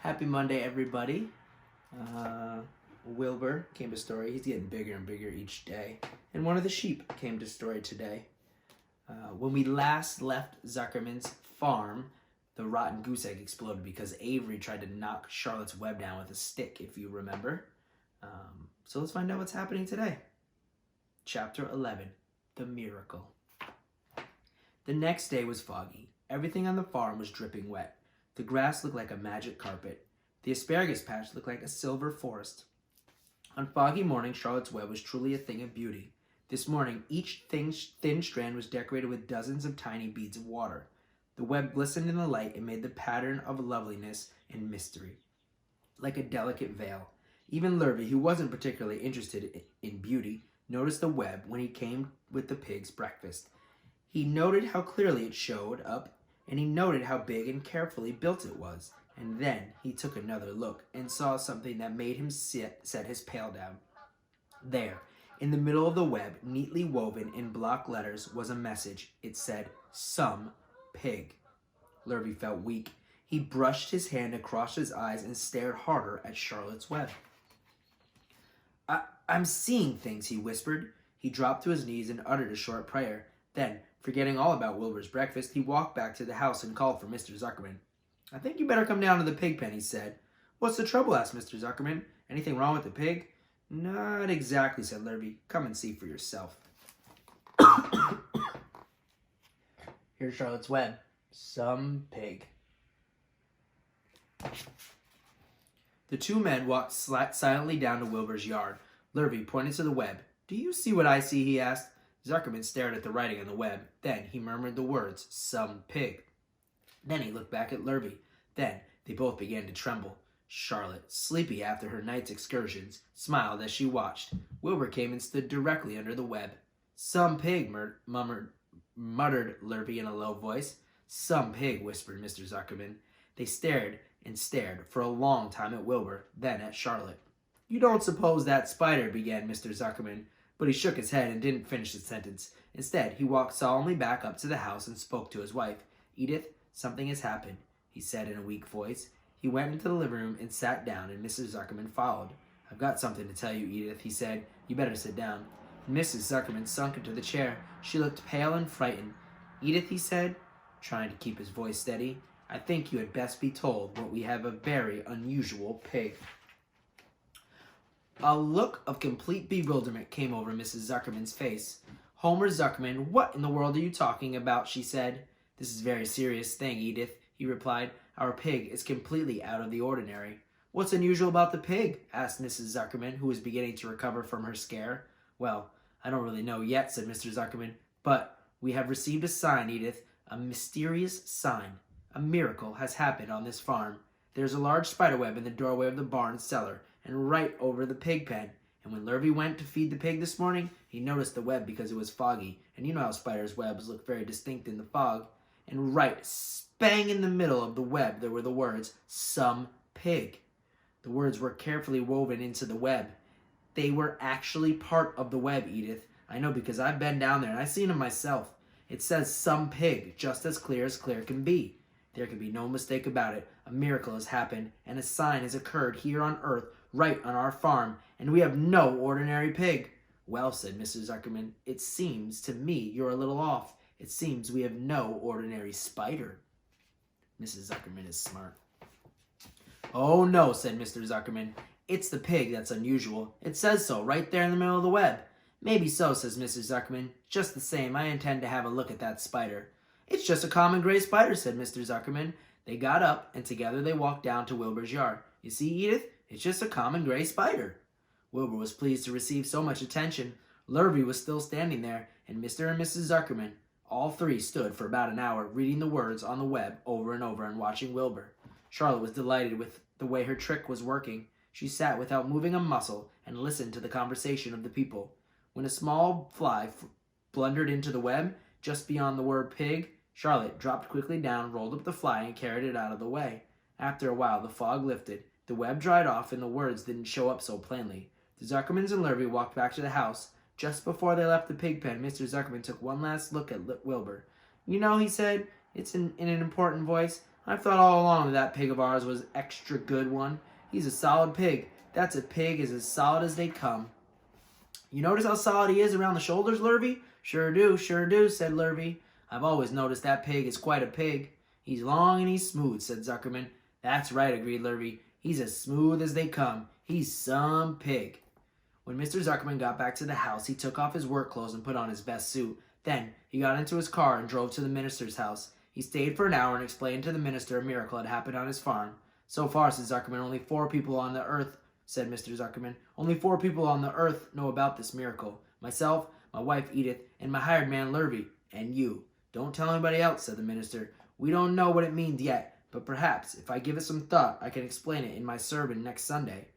Happy Monday, everybody. Wilbur came to story. He's getting bigger and bigger each day. And one of the sheep came to story today. When we last left Zuckerman's farm, the rotten goose egg exploded because Avery tried to knock Charlotte's web down with a stick, if you remember. So let's find out what's happening today. Chapter 11, The Miracle. The next day was foggy. Everything on the farm was dripping wet. The grass looked like a magic carpet. The asparagus patch looked like a silver forest. On foggy mornings, Charlotte's web was truly a thing of beauty. This morning, each thin strand was decorated with dozens of tiny beads of water. The web glistened in the light and made the pattern of loveliness and mystery, like a delicate veil. Even Lurvy, who wasn't particularly interested in beauty, noticed the web when he came with the pig's breakfast. He noted how clearly it showed up, and he noted how big and carefully built it was. And then he took another look and saw something that made him set his pail down. There, in the middle of the web, neatly woven in block letters, was a message. It said, "Some pig." Lurvy felt weak. He brushed his hand across his eyes and stared harder at Charlotte's web. I'm seeing things," he whispered. He dropped to his knees and uttered a short prayer. Then, forgetting all about Wilbur's breakfast, he walked back to the house and called for Mr. Zuckerman. "I think you better come down to the pig pen," he said. "What's the trouble?" asked Mr. Zuckerman. "Anything wrong with the pig?" "Not exactly," said Lurvy. "Come and see for yourself." Here's Charlotte's web. Some pig. The two men walked silently down to Wilbur's yard. Lurvy pointed to the web. "Do you see what I see?" he asked. Zuckerman stared at the writing on the web. Then he murmured the words, "Some pig." Then he looked back at Lurvy. Then they both began to tremble. Charlotte, sleepy after her night's excursions, smiled as she watched. Wilbur came and stood directly under the web. "Some pig," muttered Lurvy in a low voice. "Some pig," whispered Mr. Zuckerman. They stared and stared for a long time at Wilbur, then at Charlotte. "You don't suppose that spider," began Mr. Zuckerman, but he shook his head and didn't finish the sentence. Instead, he walked solemnly back up to the house and spoke to his wife. "Edith, something has happened," he said in a weak voice. He went into the living room and sat down, and Mrs. Zuckerman followed. "I've got something to tell you, Edith," he said. "You better sit down." Mrs. Zuckerman sunk into the chair. She looked pale and frightened. "Edith," he said, trying to keep his voice steady, "I think you had best be told that we have a very unusual pig." A look of complete bewilderment came over Mrs. Zuckerman's face. "Homer Zuckerman, what in the world are you talking about?" she said. "This is a very serious thing, Edith," he replied. "Our pig is completely out of the ordinary." "What's unusual about the pig?" asked Mrs. Zuckerman, who was beginning to recover from her scare. "Well, I don't really know yet," said Mr. Zuckerman, "but we have received a sign, Edith, a mysterious sign. A miracle has happened on this farm. There's a large spiderweb in the doorway of the barn cellar and right over the pig pen. And when Lurvy went to feed the pig this morning, he noticed the web because it was foggy. And you know how spiders' webs look very distinct in the fog. And right bang in the middle of the web there were the words, 'Some pig.' The words were carefully woven into the web. They were actually part of the web, Edith. I know because I've been down there and I've seen them myself. It says 'Some pig,' just as clear can be. There can be no mistake about it. A miracle has happened, and a sign has occurred here on earth, right on our farm, and we have no ordinary pig." "Well," said Mr. Zuckerman, "it seems to me you're a little off. It seems we have no ordinary spider." Mrs. Zuckerman is smart. "Oh, no," said Mr. Zuckerman. "It's the pig that's unusual. It says so right there in the middle of the web." "Maybe so," says Mrs. Zuckerman. "Just the same, I intend to have a look at that spider." "It's just a common gray spider," said Mr. Zuckerman. They got up, and together they walked down to Wilbur's yard. "You see, Edith, it's just a common gray spider." Wilbur was pleased to receive so much attention. Lurvy was still standing there, and Mr. and Mrs. Zuckerman, all three stood for about an hour, reading the words on the web over and over and watching Wilbur. Charlotte was delighted with the way her trick was working. She sat without moving a muscle and listened to the conversation of the people. When a small fly blundered into the web, just beyond the word pig, Charlotte dropped quickly down, rolled up the fly, and carried it out of the way. After a while, the fog lifted, the web dried off, and the words didn't show up so plainly. The Zuckermans and Lurvy walked back to the house. Just before they left the pig pen, Mr. Zuckerman took one last look at Wilbur. "You know," he said, in an important voice, I've thought all along that that pig of ours was extra good one. He's a solid pig. That's a pig is as solid as they come. You notice how solid he is around the shoulders, Lurvy? Sure do, said Lurvy. I've always noticed that pig is quite a pig. He's long and he's smooth, said Zuckerman. That's right, agreed Lurvy. He's as smooth as they come. He's some pig. When Mr. Zuckerman got back to the house, he took off his work clothes and put on his best suit. Then he got into his car and drove to the minister's house. He stayed for an hour and explained to the minister a miracle had happened on his farm. So far, said Zuckerman, only 4 people on the earth, said Mr. Zuckerman. Only 4 people on the earth know about this miracle. Myself, my wife Edith, and my hired man Lurvy, and you. Don't tell anybody else, said the minister. We don't know what it means yet, but perhaps, if I give it some thought, I can explain it in my sermon next Sunday.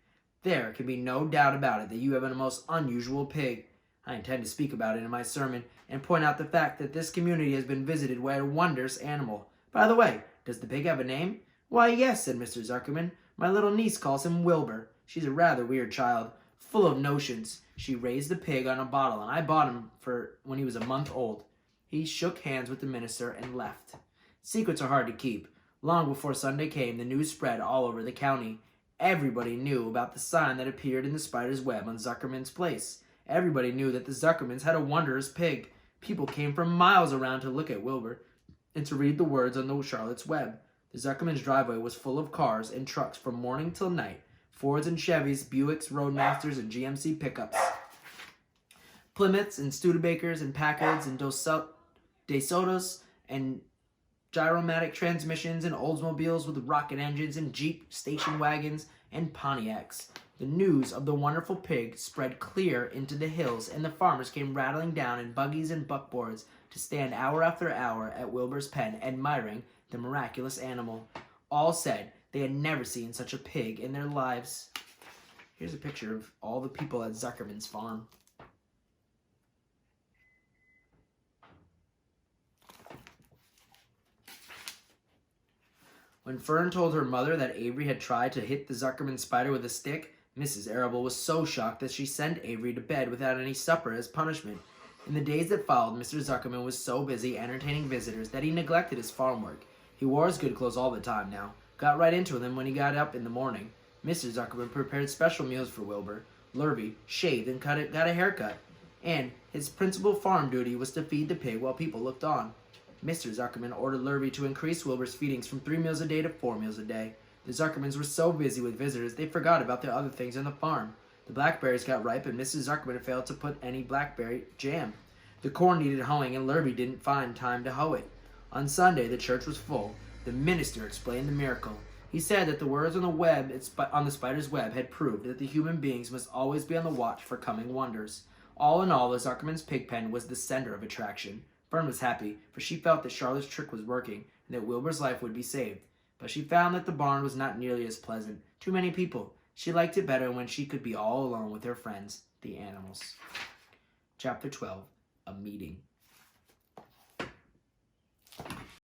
There can be no doubt about it that you have a most unusual pig. I intend to speak about it in my sermon and point out the fact that this community has been visited by a wondrous animal. By the way, does the pig have a name? Why, yes, said Mr. Zuckerman. My little niece calls him Wilbur. She's a rather weird child, full of notions. She raised the pig on a bottle, and I bought him for when he was a month old. He shook hands with the minister and left. Secrets are hard to keep. Long before Sunday came, the news spread all over the county. Everybody knew about the sign that appeared in the spider's web on Zuckerman's place. Everybody knew that the Zuckermans had a wondrous pig. People came from miles around to look at Wilbur and to read the words on the Charlotte's web. The Zuckerman's driveway was full of cars and trucks from morning till night. Fords and Chevys, Buicks, Roadmasters, and GMC pickups. Plymouths and Studebakers and Packards and DeSotos and Gyromatic transmissions and Oldsmobiles with rocket engines and Jeep station wagons and Pontiacs. The news of the wonderful pig spread clear into the hills, and the farmers came rattling down in buggies and buckboards to stand hour after hour at Wilbur's pen, admiring the miraculous animal. All said they had never seen such a pig in their lives. Here's a picture of all the people at Zuckerman's farm. When Fern told her mother that Avery had tried to hit the Zuckerman spider with a stick, Mrs. Arable was so shocked that she sent Avery to bed without any supper as punishment. In the days that followed, Mr. Zuckerman was so busy entertaining visitors that he neglected his farm work. He wore his good clothes all the time now, got right into them when he got up in the morning. Mr. Zuckerman prepared special meals for Wilbur. Lurvy shaved and got a haircut, and his principal farm duty was to feed the pig while people looked on. Mr. Zuckerman ordered Lurvy to increase Wilbur's feedings from 3 meals a day to 4 meals a day. The Zuckermans were so busy with visitors, they forgot about the other things on the farm. The blackberries got ripe, and Mrs. Zuckerman failed to put any blackberry jam. The corn needed hoeing, and Lurvy didn't find time to hoe it. On Sunday, the church was full. The minister explained the miracle. He said that the words on the spider's web had proved that the human beings must always be on the watch for coming wonders. All in all, the Zuckerman's pig pen was the center of attraction. Fern was happy, for she felt that Charlotte's trick was working, and that Wilbur's life would be saved. But she found that the barn was not nearly as pleasant. Too many people. She liked it better when she could be all alone with her friends, the animals. Chapter 12. A Meeting.